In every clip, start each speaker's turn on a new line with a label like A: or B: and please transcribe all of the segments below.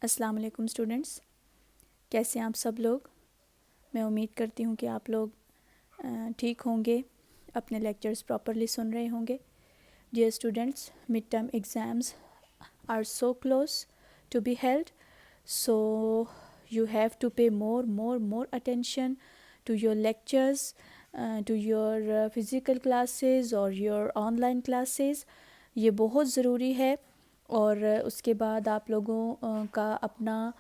A: अस्सलाम वालेकुम स्टूडेंट्स, कैसे हैं आप सब लोग। मैं उम्मीद करती हूँ कि आप लोग ठीक होंगे, अपने लेक्चर्स प्रॉपरली सुन रहे होंगे। Dear students, mid term exams are so close to be held, so you have to pay more attention to your lectures, to your physical classes or your online classes। ये बहुत ज़रूरी है। और उसके बाद आप लोगों का अपना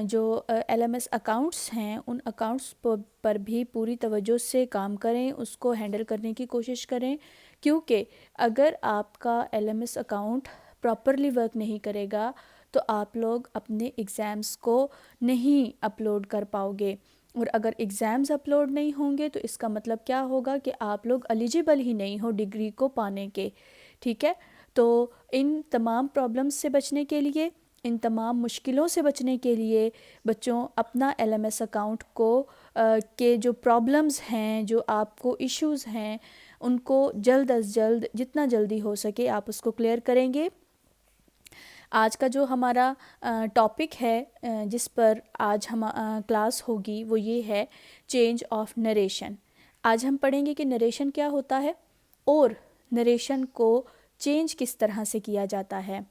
A: जो LMS अकाउंट्स हैं उन अकाउंट्स पर भी पूरी तवज्जो से काम करें, उसको हैंडल करने की कोशिश करें, क्योंकि अगर आपका LMS अकाउंट प्रॉपरली वर्क नहीं करेगा तो आप लोग अपने एग्ज़ाम्स को नहीं अपलोड कर पाओगे। और अगर एग्ज़ाम्स अपलोड नहीं होंगे तो इसका मतलब क्या होगा कि आप लोग एलिजिबल ही नहीं हो डिग्री को पाने के। ठीक है, तो इन तमाम प्रॉब्लम्स से बचने के लिए, इन तमाम मुश्किलों से बचने के लिए बच्चों अपना LMS अकाउंट को के जो प्रॉब्लम्स हैं, जो आपको इश्यूज़ हैं, उनको जल्द अज़ जल्द जितना जल्दी हो सके आप उसको क्लियर करेंगे। आज का जो हमारा टॉपिक है जिस पर आज हम क्लास होगी वो ये है चेंज ऑफ नरेशन। आज हम पढ़ेंगे कि नरेशन क्या होता है और नरेशन को चेंज किस तरह से किया जाता है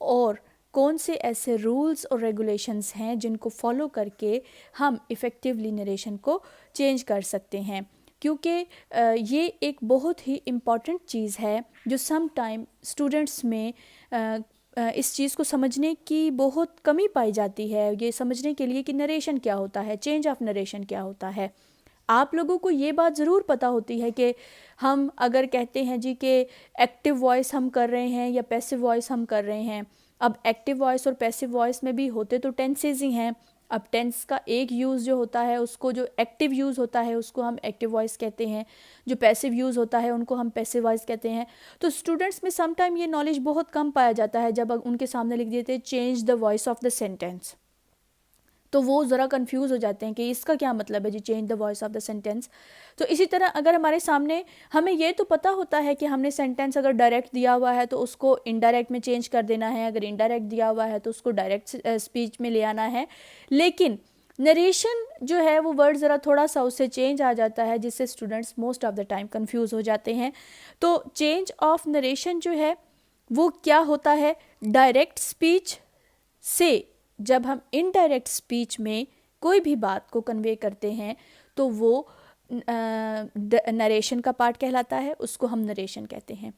A: और कौन से ऐसे रूल्स और रेगुलेशंस हैं जिनको फॉलो करके हम इफ़ेक्टिवली नरेशन को चेंज कर सकते हैं। क्योंकि ये एक बहुत ही इम्पॉर्टेंट चीज़ है जो सम टाइम स्टूडेंट्स में इस चीज़ को समझने की बहुत कमी पाई जाती है, ये समझने के लिए कि नरेशन क्या होता है, चेंज ऑफ नरेशन क्या होता है। आप लोगों को ये बात ज़रूर पता होती है कि हम अगर कहते हैं जी कि एक्टिव वॉइस हम कर रहे हैं या पैसिव वॉइस हम कर रहे हैं। अब एक्टिव वॉइस और पैसिव वॉइस में भी होते तो टेंसेज ही हैं। अब टेंस का एक यूज़ जो होता है उसको, जो एक्टिव यूज़ होता है उसको हम एक्टिव वॉइस कहते हैं, जो पैसिव यूज़ होता है उनको हम पैसिव वॉइस कहते हैं। तो स्टूडेंट्स में सम टाइम ये नॉलेज बहुत कम पाया जाता है। जब उनके सामने लिख देते हैं change the voice of the sentence, तो वो ज़रा कंफ्यूज हो जाते हैं कि इसका क्या मतलब है जी change the voice of the sentence. तो इसी तरह अगर हमारे सामने, हमें ये तो पता होता है कि हमने सेंटेंस अगर डायरेक्ट दिया हुआ है तो उसको इनडायरेक्ट में चेंज कर देना है, अगर इनडायरेक्ट दिया हुआ है तो उसको डायरेक्ट स्पीच में ले आना है। लेकिन नरेशन जो है वो वर्ड ज़रा थोड़ा सा उससे चेंज आ जाता है, जिससे students most of the time confuse हो जाते हैं। तो चेंज ऑफ नरेशन जो है वो क्या होता है, डायरेक्ट स्पीच से जब हम इनडायरेक्ट स्पीच में कोई भी बात को कन्वे करते हैं तो वो नरेशन का पार्ट कहलाता है, उसको हम नरेशन कहते हैं।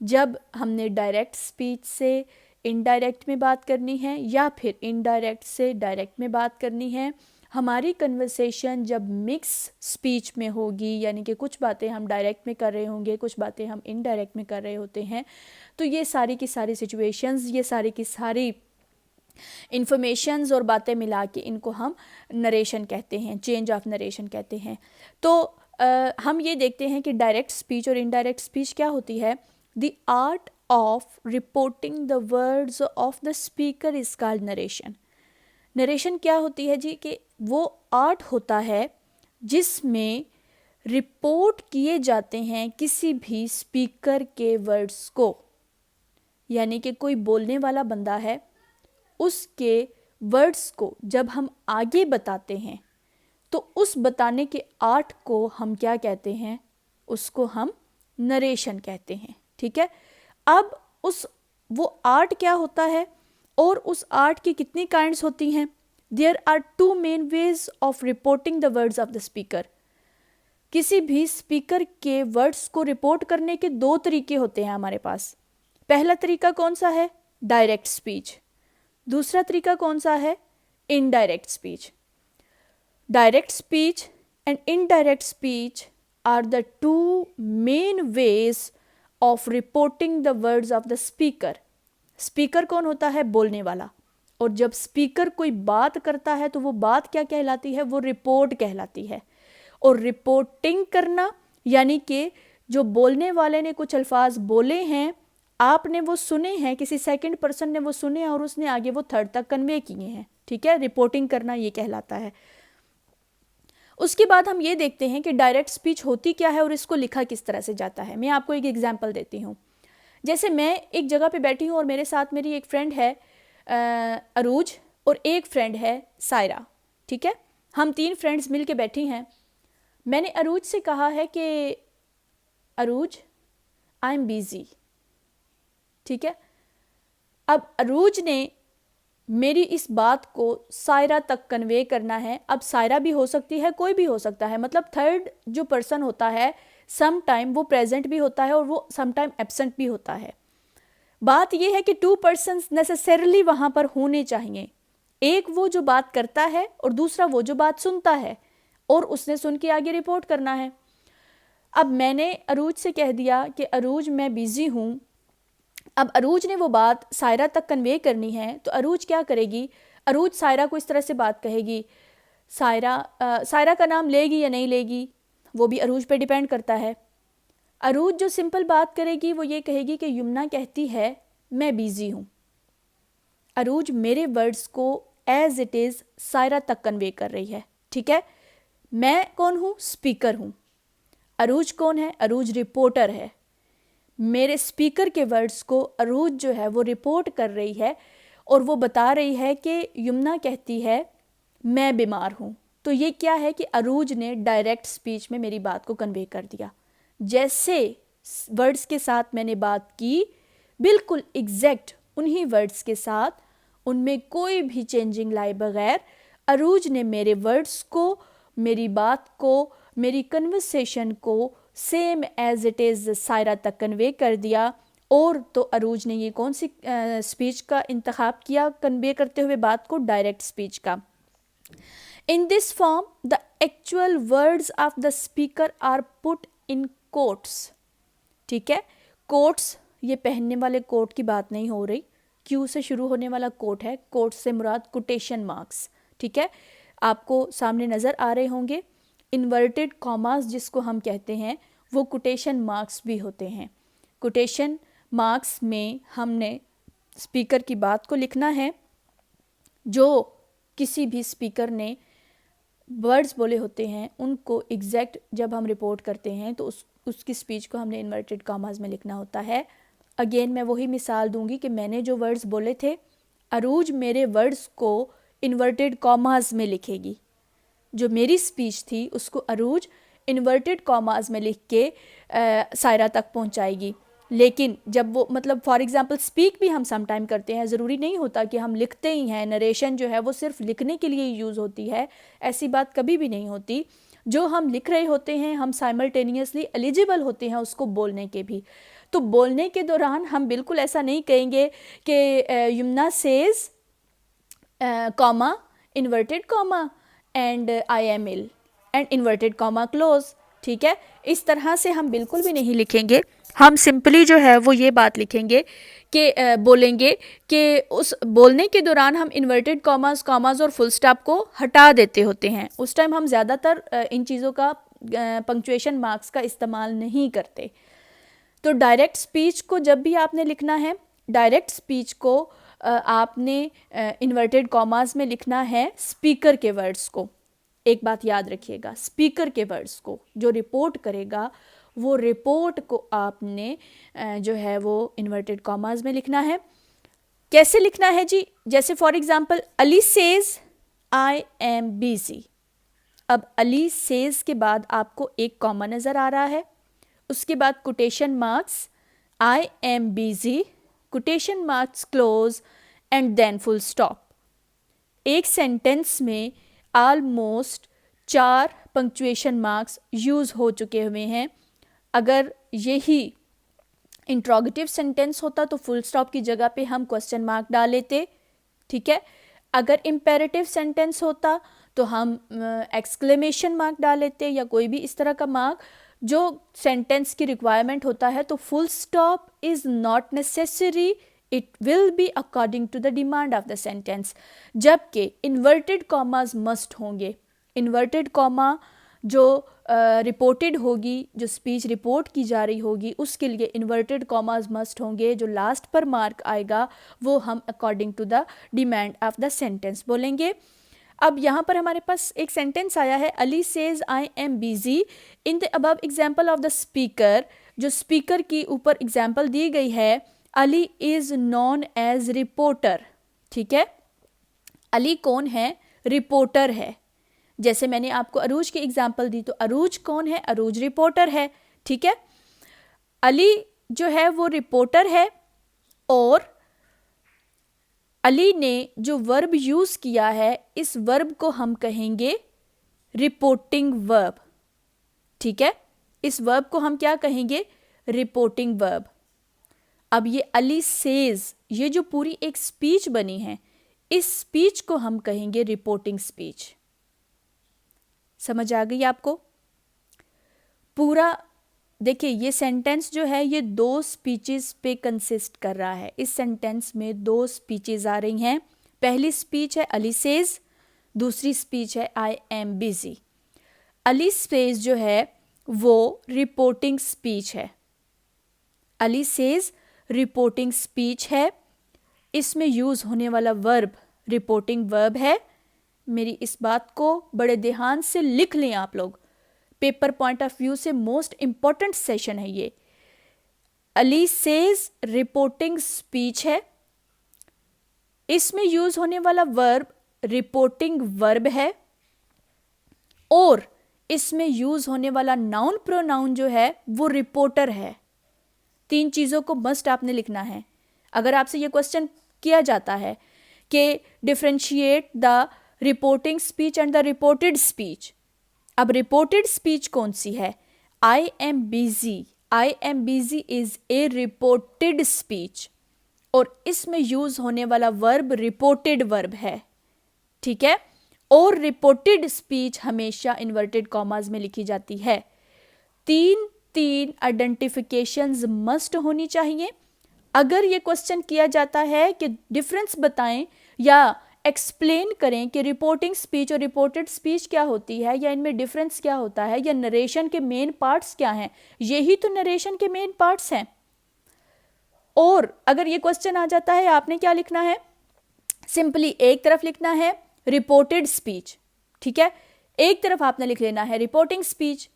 A: जब हमने डायरेक्ट स्पीच से इनडायरेक्ट में बात करनी है या फिर इनडायरेक्ट से डायरेक्ट में बात करनी है, हमारी कन्वर्सेशन जब मिक्स स्पीच में होगी, यानी कि कुछ बातें हम डायरेक्ट में कर रहे होंगे, कुछ बातें हम इनडायरेक्ट में कर रहे होते हैं, तो ये सारी की सारी सिचुएशंस, ये सारी की सारी इंफॉर्मेशंस और बातें मिला के इनको हम नरेशन कहते हैं, चेंज ऑफ नरेशन कहते हैं। तो हम ये देखते हैं कि डायरेक्ट स्पीच और इनडायरेक्ट स्पीच क्या होती है। The art of reporting the words of the speaker is called narration. Narration क्या होती है जी कि वो आर्ट होता है जिसमें रिपोर्ट किए जाते हैं किसी भी स्पीकर के वर्ड्स को, यानी कि कोई बोलने वाला बंदा है, उसके वर्ड्स को जब हम आगे बताते हैं तो उस बताने के आर्ट को हम क्या कहते हैं, उसको हम नरेशन कहते हैं। ठीक है, अब वो आर्ट क्या होता है और उस आर्ट की कितनी काइंड्स होती हैं। There are two main ways of reporting the words of the speaker. किसी भी स्पीकर के वर्ड्स को रिपोर्ट करने के दो तरीके होते हैं हमारे पास। पहला तरीका कौन सा है, डायरेक्ट स्पीच। दूसरा तरीका कौन सा है, indirect speech. Direct speech and indirect speech are the two main ways of reporting the words of the speaker. Speaker कौन होता है, बोलने वाला। और जब स्पीकर कोई बात करता है तो वो बात क्या कहलाती है, वो रिपोर्ट कहलाती है। और रिपोर्टिंग करना यानी कि जो बोलने वाले ने कुछ अल्फाज बोले हैं, आपने वो सुने हैं, किसी सेकंड पर्सन ने वो सुने और उसने आगे वो थर्ड तक कन्वे किए हैं। ठीक है, रिपोर्टिंग करना ये कहलाता है। उसके बाद हम ये देखते हैं कि डायरेक्ट स्पीच होती क्या है और इसको लिखा किस तरह से जाता है। मैं आपको एक एग्जांपल देती हूँ। जैसे मैं एक जगह पे बैठी हूँ और मेरे साथ मेरी एक फ्रेंड है अरूज, और एक फ्रेंड है सायरा, ठीक है। हम 3 फ्रेंड्स मिल के बैठी हैं। मैंने अरूज से कहा है कि अरूज आई एम बिज़ी, ठीक है। अब अरूज ने मेरी इस बात को सायरा तक कन्वे करना है। अब सायरा भी हो सकती है, कोई भी हो सकता है, मतलब थर्ड जो पर्सन होता है सम टाइम वो प्रेजेंट भी होता है और वो सम टाइम एब्सेंट भी होता है। बात यह है कि 2 पर्सन्स नेसेसरली वहाँ पर होने चाहिए, एक वो जो बात करता है और दूसरा वो जो बात सुनता है, और उसने सुन के आगे रिपोर्ट करना है। अब मैंने अरूज से कह दिया कि अरूज मैं बिज़ी हूँ। अब अरूज ने वो बात सायरा तक कन्वे करनी है, तो अरूज क्या करेगी, अरूज सायरा को इस तरह से बात कहेगी। सायरा का नाम लेगी या नहीं लेगी वो भी अरूज पे डिपेंड करता है। अरूज जो सिंपल बात करेगी वो ये कहेगी कि यमुना कहती है मैं बिज़ी हूँ। अरूज मेरे वर्ड्स को एज इट इज़ सायरा तक कन्वे कर रही है, ठीक है। मैं कौन हूँ, स्पीकर हूँ। अरूज कौन है, अरूज रिपोर्टर है। मेरे स्पीकर के वर्ड्स को अरूज जो है वो रिपोर्ट कर रही है और वो बता रही है कि यमुना कहती है मैं बीमार हूँ। तो ये क्या है कि अरूज ने डायरेक्ट स्पीच में मेरी बात को कन्वे कर दिया। जैसे वर्ड्स के साथ मैंने बात की, बिल्कुल एग्जैक्ट उन्हीं वर्ड्स के साथ, उनमें कोई भी चेंजिंग लाए बगैर अरूज ने मेरे वर्ड्स को, मेरी बात को, मेरी कन्वर्सेशन को same as it is Saira तक कन्वे कर दिया। और तो अरूज ने ये कौन सी स्पीच का इंतखाब किया कन्वे करते हुए बात को, डायरेक्ट स्पीच का। In this form the actual words of the speaker are put in quotes, ठीक है। कोट्स, ये पहनने वाले कोट की बात नहीं हो रही, क्यू से शुरू होने वाला कोट है। कोट से मुराद कोटेशन मार्क्स, ठीक है, आपको सामने नज़र आ रहे होंगे। इन्वर्टेड कॉमास जिसको हम कहते हैं वो कोटेशन मार्क्स भी होते हैं। कोटेशन मार्क्स में हमने स्पीकर की बात को लिखना है। जो किसी भी स्पीकर ने वर्ड्स बोले होते हैं उनको एग्जैक्ट जब हम रिपोर्ट करते हैं तो उसकी स्पीच को हमने इन्वर्टेड कॉमास में लिखना होता है। अगेन मैं वही मिसाल दूंगी कि मैंने जो वर्ड्स बोले थे, अरूज मेरे वर्ड्स को इन्वर्टेड कॉमास में लिखेगी। जो मेरी स्पीच थी उसको अरूज इन्वर्टेड कॉमास में लिख के सायरा तक पहुंचाएगी। लेकिन जब वो, मतलब फॉर एग्जांपल स्पीक भी हम सम टाइम करते हैं, ज़रूरी नहीं होता कि हम लिखते ही हैं। नरेशन जो है वो सिर्फ लिखने के लिए यूज़ होती है, ऐसी बात कभी भी नहीं होती। जो हम लिख रहे होते हैं हम साइमल्टेनियसली एलिजिबल होते हैं उसको बोलने के भी। तो बोलने के दौरान हम बिल्कुल ऐसा नहीं कहेंगे कि Yamuna says comma inverted comma and I am ill and inverted comma close, ठीक है। इस तरह से हम बिल्कुल भी नहीं लिखेंगे। हम सिंपली जो है वो ये बात लिखेंगे कि बोलेंगे कि उस बोलने के दौरान हम इन्वर्टेड कॉमास और फुल स्टॉप को हटा देते होते हैं। उस टाइम हम ज़्यादातर इन चीज़ों का पंक्चुएशन मार्क्स का इस्तेमाल नहीं करते। तो डायरेक्ट स्पीच को जब भी आपने लिखना है, डायरेक्ट स्पीच को आपने इन्वर्टेड कॉमास में लिखना है स्पीकर के वर्ड्स को। एक बात याद रखिएगा, स्पीकर के वर्ड्स को जो रिपोर्ट करेगा वो रिपोर्ट को आपने जो है वो इन्वर्टेड कॉमास में लिखना है। कैसे लिखना है जी, जैसे for example Ali says I am busy. अब अली सेज के बाद आपको एक कॉमा नज़र आ रहा है, उसके बाद quotation marks I am busy, quotation marks close and then full stop. एक सेंटेंस में ऑलमोस्ट 4 पंक्चुएशन मार्क्स यूज़ हो चुके हुए हैं। अगर यही इंट्रोगेटिव सेंटेंस होता तो फुल स्टॉप की जगह पे हम क्वेश्चन मार्क डाल लेते, ठीक है। अगर इम्पेरेटिव सेंटेंस होता तो हम एक्सक्लेमेशन मार्क डाल लेते या कोई भी इस तरह का मार्क जो सेंटेंस की रिक्वायरमेंट होता है। तो full stop is not necessary, it will be according to the demand of the sentence. जबकि इन्वर्टेड कॉमास मस्ट होंगे। इन्वर्टेड कॉमा जो रिपोर्टेड होगी, जो स्पीच रिपोर्ट की जा रही होगी उसके लिए इन्वर्टेड कॉमास मस्ट होंगे। जो लास्ट पर मार्क आएगा वो हम according to the demand of the sentence बोलेंगे। अब यहाँ पर हमारे पास एक सेंटेंस आया है, Ali says I am busy in the above example of the speaker. जो स्पीकर की ऊपर एग्जाम्पल दी गई है, Ali is known as reporter, ठीक है। अली कौन है? रिपोर्टर है। जैसे मैंने आपको अरूज की एग्जाम्पल दी, तो अरूज कौन है? अरूज रिपोर्टर है। ठीक है, अली जो है वो रिपोर्टर है, और अली ने जो वर्ब यूज किया है, इस वर्ब को हम कहेंगे रिपोर्टिंग वर्ब। ठीक है, इस वर्ब को हम क्या कहेंगे? Reporting verb. अब ये अली सेज, ये जो पूरी एक स्पीच बनी है, इस स्पीच को हम कहेंगे रिपोर्टिंग स्पीच। समझ आ गई आपको? पूरा देखिए, ये सेंटेंस जो है ये 2 स्पीचेस पे कंसिस्ट कर रहा है। इस सेंटेंस में 2 स्पीचेस आ रही हैं। पहली स्पीच है अली सेज, दूसरी स्पीच है आई एम बिजी। अली सेज जो है वो रिपोर्टिंग स्पीच है। अली सेज रिपोर्टिंग स्पीच है। इसमें यूज होने वाला वर्ब रिपोर्टिंग वर्ब है। मेरी इस बात को बड़े ध्यान से लिख लें आप लोग, पेपर पॉइंट ऑफ व्यू से मोस्ट इंपॉर्टेंट सेशन है ये। अली सेज रिपोर्टिंग स्पीच है, इसमें यूज होने वाला वर्ब रिपोर्टिंग वर्ब है, और इसमें यूज होने वाला नाउन प्रोनाउन जो है वो रिपोर्टर है। 3 चीजों को मस्ट आपने लिखना है। अगर आपसे ये क्वेश्चन किया जाता है कि differentiate the reporting speech and the reported speech, अब रिपोर्टेड स्पीच कौन सी है? आई am busy. I am busy is a reported speech, और इसमें यूज होने वाला वर्ब रिपोर्टेड वर्ब है। ठीक है, और रिपोर्टेड स्पीच हमेशा इन्वर्टेड कॉमास में लिखी जाती है। 3 आइडेंटिफिकेशंस मस्ट होनी चाहिए। अगर ये क्वेश्चन किया जाता है कि डिफरेंस बताएं या एक्सप्लेन करें कि रिपोर्टिंग स्पीच और रिपोर्टेड स्पीच क्या होती है, या इनमें डिफरेंस क्या होता है, या नरेशन के मेन पार्ट्स क्या हैं, यही तो नरेशन के मेन पार्ट्स हैं। और अगर ये क्वेश्चन आ जाता है, आपने क्या लिखना है? सिंपली एक तरफ लिखना है रिपोर्टेड स्पीच, ठीक है, एक तरफ आपने लिख लेना है रिपोर्टिंग स्पीच।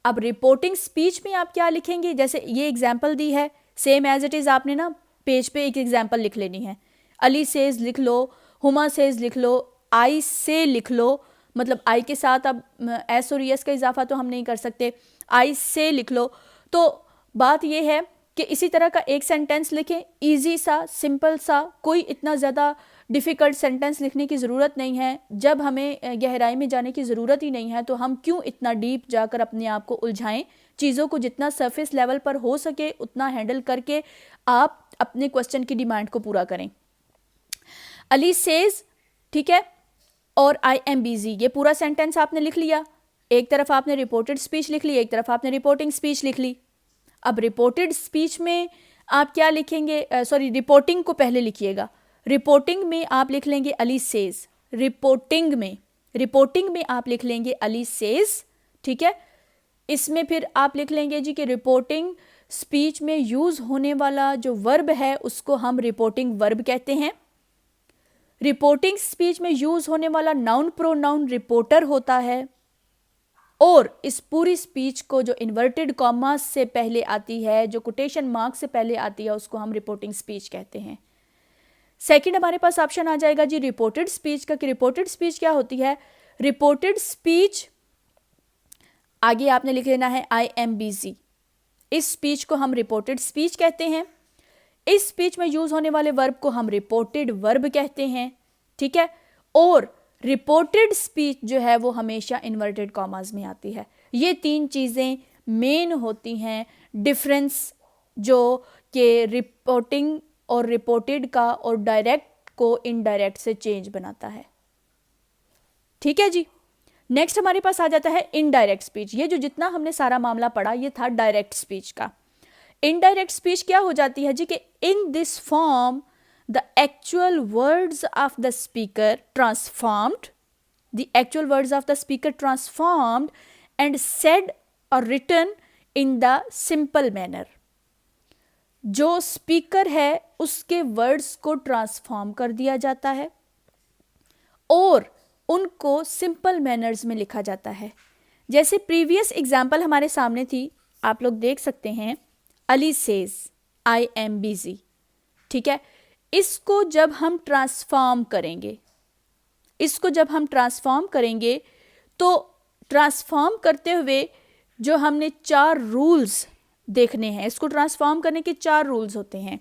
A: अब रिपोर्टिंग स्पीच में आप क्या लिखेंगे? जैसे ये एग्जाम्पल दी है, सेम एज इट इज आपने ना पेज पे एक एग्जाम्पल लिख लेनी है। अली सेज लिख लो, हुमा सेज लिख लो, आई से लिख लो, मतलब आई के साथ अब एस और एस का इजाफा तो हम नहीं कर सकते, आई से लिख लो। तो बात यह है कि इसी तरह का एक सेंटेंस लिखें, इजी सा, सिंपल सा, कोई इतना ज़्यादा डिफ़िकल्ट सेंटेंस लिखने की ज़रूरत नहीं है। जब हमें गहराई में जाने की ज़रूरत ही नहीं है तो हम क्यों इतना डीप जाकर अपने आप को उलझाएं। चीज़ों को जितना सरफेस लेवल पर हो सके उतना हैंडल करके आप अपने क्वेश्चन की डिमांड को पूरा करें। अली सेज, ठीक है, और आई एम बिजी, ये पूरा सेंटेंस आपने लिख लिया। एक तरफ आपने रिपोर्टेड स्पीच लिख ली, एक तरफ आपने रिपोर्टिंग स्पीच लिख ली। अब रिपोर्टेड स्पीच में आप क्या लिखेंगे? रिपोर्टिंग को पहले लिखिएगा। रिपोर्टिंग में आप लिख लेंगे अली सेज। रिपोर्टिंग में आप लिख लेंगे अली सेज, ठीक है। इसमें फिर आप लिख लेंगे जी कि रिपोर्टिंग स्पीच में यूज होने वाला जो वर्ब है उसको हम रिपोर्टिंग वर्ब कहते हैं। रिपोर्टिंग स्पीच में यूज होने वाला नाउन प्रोनाउन रिपोर्टर होता है, और इस पूरी स्पीच को जो इन्वर्टेड कॉमास से पहले आती है, जो कोटेशन मार्क से पहले आती है, उसको हम रिपोर्टिंग स्पीच कहते हैं। सेकंड हमारे पास ऑप्शन आ जाएगा जी रिपोर्टेड स्पीच का, कि रिपोर्टेड स्पीच क्या होती है। रिपोर्टेड स्पीच, आगे आपने लिख लेना है आई एम बिजी। इस स्पीच को हम रिपोर्टेड स्पीच कहते हैं। इस स्पीच में यूज होने वाले वर्ब को हम रिपोर्टेड वर्ब कहते हैं, ठीक है। और रिपोर्टेड स्पीच जो है वो हमेशा इन्वर्टेड कॉमास में आती है। ये 3 चीज़ें मेन होती हैं डिफरेंस जो कि रिपोर्टिंग और रिपोर्टेड का और डायरेक्ट को इनडायरेक्ट से चेंज बनाता है, ठीक है जी। नेक्स्ट हमारे पास आ जाता है इनडायरेक्ट स्पीच। ये जो जितना हमने सारा मामला पढ़ा ये था डायरेक्ट स्पीच का। इनडायरेक्ट स्पीच क्या हो जाती है जी कि इन this form the actual words of the speaker transformed and said or written in the simple manner। जो स्पीकर है उसके वर्ड्स को ट्रांसफॉर्म कर दिया जाता है और उनको सिंपल मैनर्स में लिखा जाता है। जैसे प्रीवियस एग्जाम्पल हमारे सामने थी, आप लोग देख सकते हैं, Ali says I am busy, ठीक है। इसको जब हम ट्रांसफॉर्म करेंगे, इसको जब हम ट्रांसफॉर्म करेंगे तो ट्रांसफॉर्म करते हुए जो हमने 4 रूल्स देखने हैं, इसको ट्रांसफॉर्म करने के 4 रूल्स होते हैं।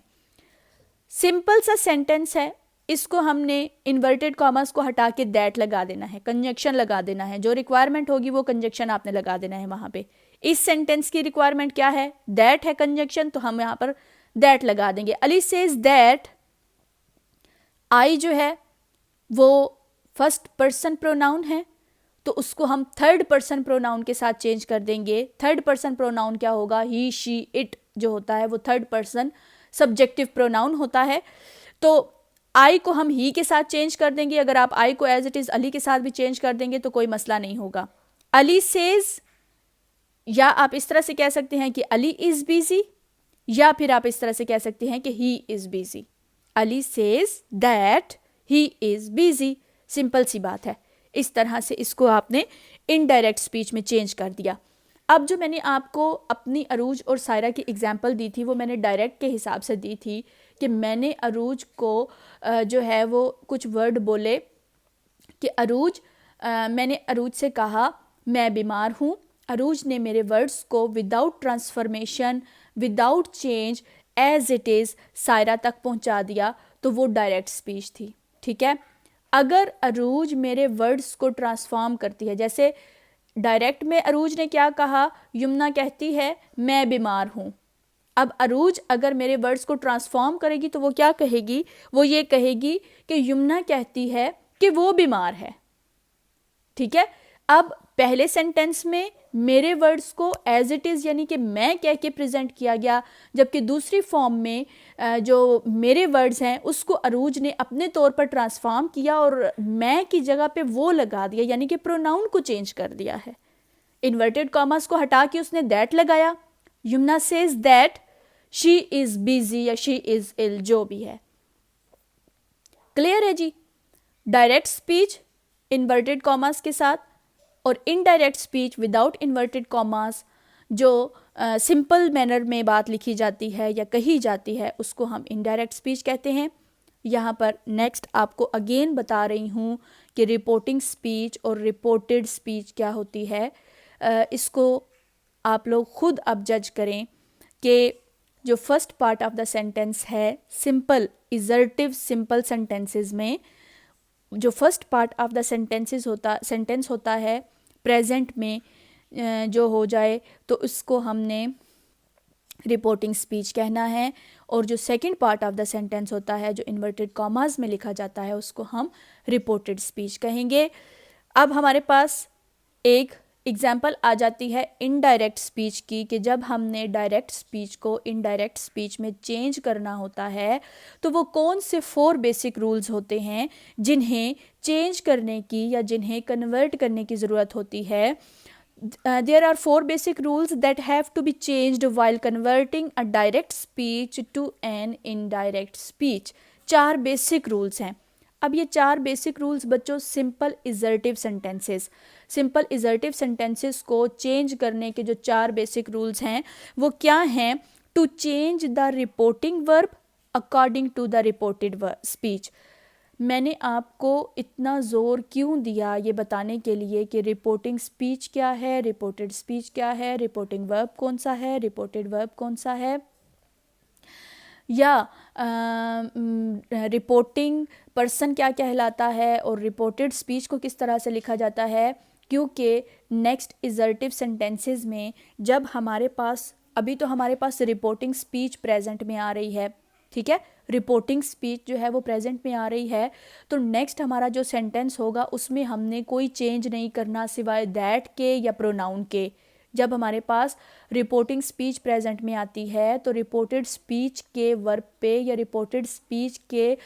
A: सिंपल सा सेंटेंस है, इसको हमने इन्वर्टेड कॉमास को हटा के दैट लगा देना है, कंजक्शन लगा देना है, जो रिक्वायरमेंट होगी वो कंजक्शन आपने लगा देना है वहाँ पे। इस सेंटेंस की रिक्वायरमेंट क्या है, दैट है कंजक्शन, तो हम यहाँ पर दैट लगा देंगे। अली सेज दैट, आई जो है वो फर्स्ट पर्सन प्रोनाउन है, तो उसको हम थर्ड पर्सन प्रोनाउन के साथ चेंज कर देंगे। थर्ड पर्सन प्रोनाउन क्या होगा, ही, शी, इट जो होता है वो थर्ड पर्सन सब्जेक्टिव प्रोनाउन होता है। तो आई को हम ही के साथ चेंज कर देंगे। अगर आप आई को एज इट इज अली के साथ भी चेंज कर देंगे तो कोई मसला नहीं होगा। अली सेज, या आप इस तरह से कह सकते हैं कि अली इज बिजी, या फिर आप इस तरह से कह सकते हैं कि he is busy. Ali says that he is busy, simple सी बात है। इस तरह से इसको आपने इनडायरेक्ट स्पीच में चेंज कर दिया। अब जो मैंने आपको अपनी अरूज और सायरा की एग्जाम्पल दी थी वो मैंने डायरेक्ट के हिसाब से दी थी कि मैंने अरूज को जो है वो कुछ वर्ड बोले कि अरूज, मैंने अरूज से कहा मैं बीमार हूँ। अरूज ने मेरे वर्ड्स को without transformation, without change, as it is Saira तक पहुँचा दिया, तो वो डायरेक्ट स्पीच थी। ठीक है। अगर अरूज मेरे वर्ड्स को ट्रांसफॉर्म करती है, जैसे डायरेक्ट में अरूज ने क्या कहा, यमुना कहती है मैं बीमार हूँ। अब अरूज अगर मेरे वर्ड्स को ट्रांसफॉर्म करेगी तो वो क्या कहेगी, वो ये कहेगी कि यमुना कहती है कि वो बीमार है। ठीक है। अब पहले सेंटेंस में मेरे वर्ड्स को एज इट इज़ यानी कि मैं कह के प्रेजेंट किया गया, जबकि दूसरी फॉर्म में जो मेरे वर्ड्स हैं उसको अरूज ने अपने तौर पर ट्रांसफॉर्म किया और मैं की जगह पे वो लगा दिया, यानी कि प्रोनाउन को चेंज कर दिया है। इन्वर्टेड कॉमर्स को हटा के उसने दैट लगाया। Yamuna says that she is busy या शी इज इल, जो भी है। क्लियर है जी। डायरेक्ट स्पीच इन्वर्टेड कॉमर्स के साथ और indirect speech without inverted commas, जो सिंपल मैनर में बात लिखी जाती है या कही जाती है, उसको हम इनडायरेक्ट स्पीच कहते हैं। यहाँ पर नेक्स्ट आपको अगेन बता रही हूँ कि रिपोर्टिंग स्पीच और रिपोर्टेड स्पीच क्या होती है। इसको आप लोग खुद अब जज करें कि जो first part of the sentence है सिंपल इजर्टिव सिंपल सेंटेंसेस में, जो first part of the sentence होता है प्रेजेंट में जो हो जाए तो उसको हमने रिपोर्टिंग स्पीच कहना है, और जो second part of the sentence होता है जो इन्वर्टेड कॉमास में लिखा जाता है उसको हम रिपोर्टेड स्पीच कहेंगे। अब हमारे पास एक एग्जाम्पल आ जाती है इनडायरेक्ट स्पीच की, कि जब हमने डायरेक्ट स्पीच को इनडायरेक्ट स्पीच में चेंज करना होता है तो वो कौन से 4 बेसिक रूल्स होते हैं जिन्हें चेंज करने की या जिन्हें कन्वर्ट करने की ज़रूरत होती है। There are 4 basic rules that have to be changed while converting a direct speech to an indirect speech. 4 basic rules हैं। अब ये 4 बेसिक रूल्स बच्चों सिंपल इजर्टिव सेंटेंसेस को चेंज करने के जो 4 बेसिक रूल्स हैं वो क्या हैं। To change the reporting verb according to the reported speech. मैंने आपको इतना ज़ोर क्यों दिया ये बताने के लिए कि रिपोर्टिंग स्पीच क्या है, रिपोर्टेड स्पीच क्या है, रिपोर्टिंग वर्ब कौन सा है, रिपोर्टेड वर्ब कौन सा है, या रिपोर्टिंग पर्सन क्या कहलाता है और रिपोर्टेड स्पीच को किस तरह से लिखा जाता है। क्योंकि नेक्स्ट इजर्टिव सेंटेंसेस में जब हमारे पास, अभी तो हमारे पास रिपोर्टिंग स्पीच प्रेजेंट में आ रही है, ठीक है, रिपोर्टिंग स्पीच जो है वो प्रेजेंट में आ रही है, तो नेक्स्ट हमारा जो सेंटेंस होगा उसमें हमने कोई चेंज नहीं करना सिवाय दैट के या प्रोनाउन के। जब हमारे पास रिपोर्टिंग स्पीच प्रेजेंट में आती है तो रिपोर्टेड स्पीच के वर्ब पे या रिपोर्टेड स्पीच के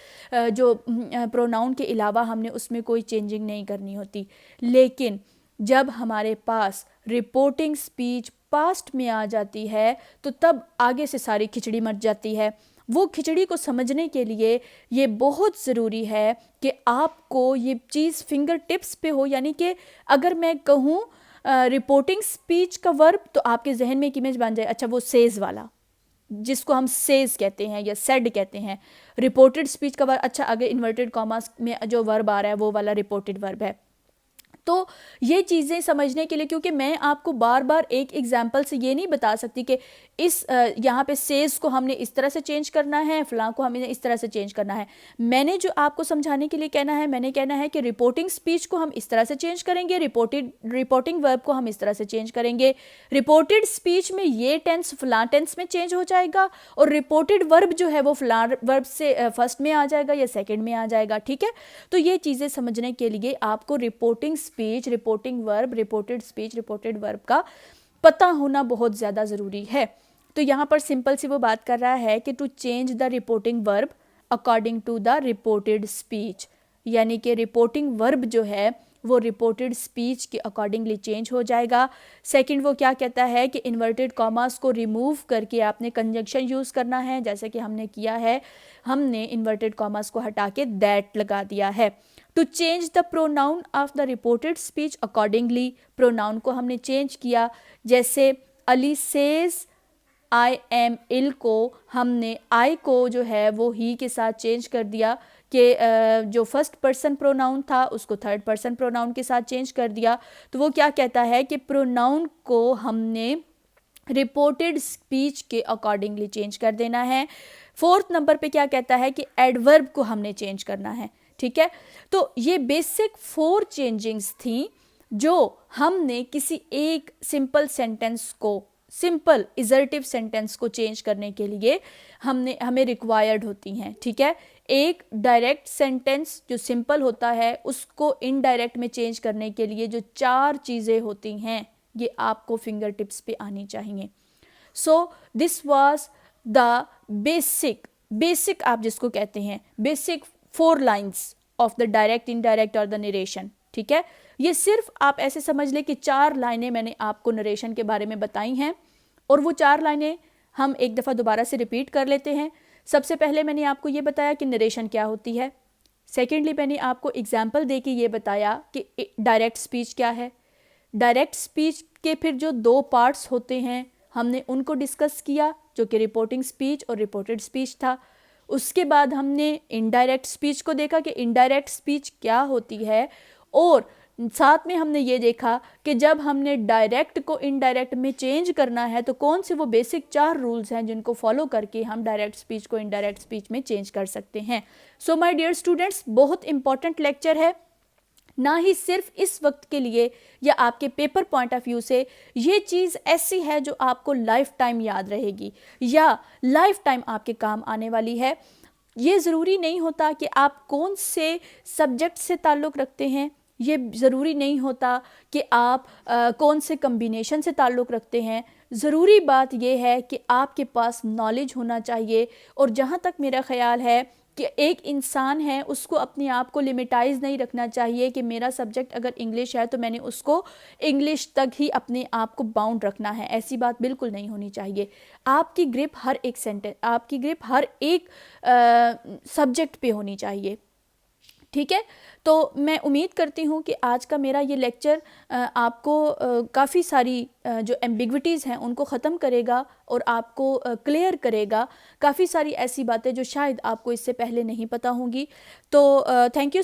A: जो प्रोनाउन के अलावा हमने उसमें कोई चेंजिंग नहीं करनी होती। लेकिन जब हमारे पास रिपोर्टिंग स्पीच पास्ट में आ जाती है तो तब आगे से सारी खिचड़ी मच जाती है। वो खिचड़ी को समझने के लिए ये बहुत ज़रूरी है कि आपको ये चीज़ फिंगर टिप्स पे हो, यानी कि अगर मैं कहूँ रिपोर्टिंग स्पीच का वर्ब तो आपके जहन में एक इमेज बन जाए, अच्छा वो सेज वाला, जिसको हम सेज कहते हैं या सेड कहते हैं। रिपोर्टेड स्पीच का वर्ब, अच्छा अगर इन्वर्टेड कॉमास में जो वर्ब आ रहा है वो वाला रिपोर्टेड वर्ब है। तो ये चीज़ें समझने के लिए, क्योंकि मैं आपको बार बार एक एग्जांपल से ये नहीं बता सकती कि इस यहाँ पे सेज को हमने इस तरह से चेंज करना है, फलां को हमें इस तरह से चेंज करना है। मैंने जो आपको समझाने के लिए कहना है, मैंने कहना है कि रिपोर्टिंग स्पीच को हम इस तरह से चेंज करेंगे, रिपोर्टिंग वर्ब को हम इस तरह से चेंज करेंगे। रिपोर्टेड स्पीच में ये टेंस फलां टेंस में चेंज हो जाएगा और रिपोर्टेड वर्ब जो है वो फलां वर्ब से फर्स्ट में आ जाएगा या सेकेंड में आ जाएगा। ठीक है, तो ये चीज़ें समझने के लिए आपको reporting speech, reporting verb, reported speech, reported verb का पता होना बहुत ज़्यादा ज़रूरी है। तो यहाँ पर सिंपल सी वो बात कर रहा है कि to change the reporting verb according to the reported speech, यानी कि रिपोर्टिंग वर्ब जो है वो रिपोर्टेड स्पीच के अकॉर्डिंगली चेंज हो जाएगा। सेकंड वो क्या कहता है कि इन्वर्टेड कॉमास को रिमूव करके आपने कंजंक्शन यूज़ करना है, जैसे कि हमने किया है, हमने इन्वर्टेड कॉमास को हटा के दैट लगा दिया है। To change the pronoun of the reported speech accordingly, pronoun को हमने चेंज किया, जैसे Ali says I am ill को हमने आई को जो है वो ही के साथ चेंज कर दिया कि जो फर्स्ट पर्सन प्रोनाउन था उसको थर्ड पर्सन प्रोनाउन के साथ चेंज कर दिया। तो वो क्या कहता है कि प्रोनाउन को हमने रिपोर्टेड स्पीच के अकॉर्डिंगली चेंज कर देना है। फोर्थ नंबर पे क्या कहता है कि एडवर्ब को हमने चेंज करना है। ठीक है, तो ये बेसिक 4 चेंजिंग्स थी जो हमने किसी एक सिंपल सेंटेंस को, सिंपल इजर्टिव सेंटेंस को चेंज करने के लिए हमें रिक्वायर्ड होती हैं। ठीक है, एक डायरेक्ट सेंटेंस जो सिंपल होता है उसको इनडायरेक्ट में चेंज करने के लिए जो 4 चीज़ें होती हैं ये आपको फिंगर टिप्स पे आनी चाहिए। So this was the basic आप जिसको कहते हैं basic 4 lines of the direct, indirect और द नरेशन। ठीक है, ये सिर्फ आप ऐसे समझ लें कि 4 लाइनें मैंने आपको नरेशन के बारे में बताई हैं और वो 4 लाइनें हम एक दफ़ा दोबारा से रिपीट कर लेते हैं। सबसे पहले मैंने आपको ये बताया कि नरेशन क्या होती है। सेकेंडली मैंने आपको एग्जाम्पल दे के ये बताया कि डायरेक्ट स्पीच क्या है। डायरेक्ट स्पीच के फिर जो 2 पार्ट्स होते हैं हमने उनको डिस्कस किया, जो कि रिपोर्टिंग स्पीच और रिपोर्टेड स्पीच था। उसके बाद हमने इनडायरेक्ट स्पीच को देखा कि इनडायरेक्ट स्पीच क्या होती है, और साथ में हमने ये देखा कि जब हमने डायरेक्ट को इनडायरेक्ट में चेंज करना है तो कौन से वो बेसिक 4 रूल्स हैं जिनको फॉलो करके हम डायरेक्ट स्पीच को इनडायरेक्ट स्पीच में चेंज कर सकते हैं। सो माय डियर स्टूडेंट्स, बहुत इंपॉर्टेंट लेक्चर है, ना ही सिर्फ इस वक्त के लिए या आपके पेपर पॉइंट ऑफ व्यू से, ये चीज़ ऐसी है जो आपको लाइफ टाइम याद रहेगी या लाइफ टाइम आपके काम आने वाली है। ये ज़रूरी नहीं होता कि आप कौन से सब्जेक्ट से ताल्लुक़ रखते हैं, ये ज़रूरी नहीं होता कि आप कौन से कम्बिनेशन से ताल्लुक़ रखते हैं। ज़रूरी बात यह है कि आपके पास नॉलेज होना चाहिए। और जहाँ तक मेरा ख़्याल है कि एक इंसान है उसको अपने आप को लिमिटाइज़ नहीं रखना चाहिए कि मेरा सब्जेक्ट अगर इंग्लिश है तो मैंने उसको इंग्लिश तक ही अपने आप को बाउंड रखना है, ऐसी बात बिल्कुल नहीं होनी चाहिए। आपकी ग्रिप हर एक सेंटेंस, आपकी ग्रिप हर एक सब्जेक्ट पे होनी चाहिए। ठीक है, तो मैं उम्मीद करती हूँ कि आज का मेरा ये लेक्चर आपको काफ़ी सारी जो एम्बिग्विटीज़ हैं उनको ख़त्म करेगा और आपको क्लियर करेगा काफ़ी सारी ऐसी बातें जो शायद आपको इससे पहले नहीं पता होंगी। तो थैंक यू